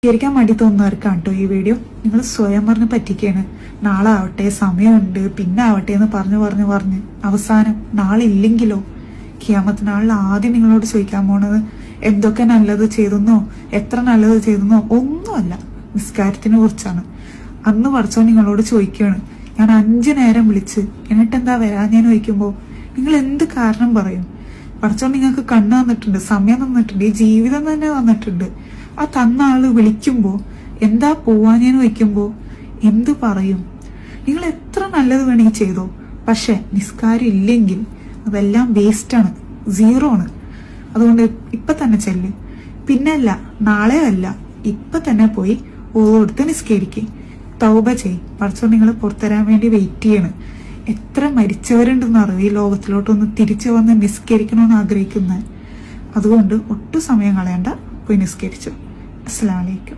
നിസ്കരിക്കാൻ മടി തോന്നുന്നവർക്കാണ് കേട്ടോ ഈ വീഡിയോ. നിങ്ങൾ സ്വയം പറഞ്ഞ് പറ്റിക്കാണ്. നാളെ ആവട്ടെ, സമയമുണ്ട്, പിന്നെ ആവട്ടെ എന്ന് പറഞ്ഞ് അവസാനം നാളെ ഇല്ലെങ്കിലോ? ഖിയാമത്ത് നാളിൽ ആദ്യം നിങ്ങളോട് ചോദിക്കാൻ പോണത് എന്തൊക്കെ നല്ലത് ചെയ്തെന്നോ എത്ര നല്ലത് ചെയ്തെന്നോ ഒന്നുമല്ല, നിസ്കാരത്തിനെ കുറിച്ചാണ്. അന്ന് പഠിച്ചോ നിങ്ങളോട് ചോദിക്കുകയാണ്, ഞാൻ 5 നേരം വിളിച്ച് എന്നിട്ടെന്താ വരാഞ്ഞെന്ന് ചോദിക്കുമ്പോൾ നിങ്ങൾ എന്ത് കാരണം പറയും? പഠിച്ചോ നിങ്ങൾക്ക് കണ്ണ് തന്നിട്ടുണ്ട്, സമയം തന്നിട്ടുണ്ട്, ഈ ജീവിതം തന്നെ തന്നിട്ടുണ്ട്. ആ തന്ന ആള് വിളിക്കുമ്പോ എന്താ പോവാഞ്ഞെന്ന് വയ്ക്കുമ്പോ എന്ത് പറയും? നിങ്ങൾ എത്ര നല്ലത് വേണമെങ്കിൽ ചെയ്തോ, പക്ഷെ നിസ്കാരം ഇല്ലെങ്കിൽ അതെല്ലാം വേസ്റ്റാണ്, 0 ആണ്. അതുകൊണ്ട് ഇപ്പൊ തന്നെ ചെല്ല്. പിന്നല്ല, നാളെ അല്ല, ഇപ്പൊ തന്നെ പോയി ഓടുത്ത് നിസ്കരിക്കേ, തൗബ ചെയ്. പഠിച്ചോ നിങ്ങൾ പുറത്തരാൻ വേണ്ടി വെയിറ്റ് ചെയ്യണ്. എത്ര മരിച്ചവരുണ്ടെന്ന് അറിയാം ഈ ലോകത്തിലോട്ടൊന്ന് തിരിച്ചു വന്ന് നിസ്കരിക്കണമെന്ന് ആഗ്രഹിക്കുന്നത്. അതുകൊണ്ട് ഒട്ടും സമയം കളയണ്ട, പോയി നിസ്കരിച്ചു. അസ്സലാമു അലൈക്കും.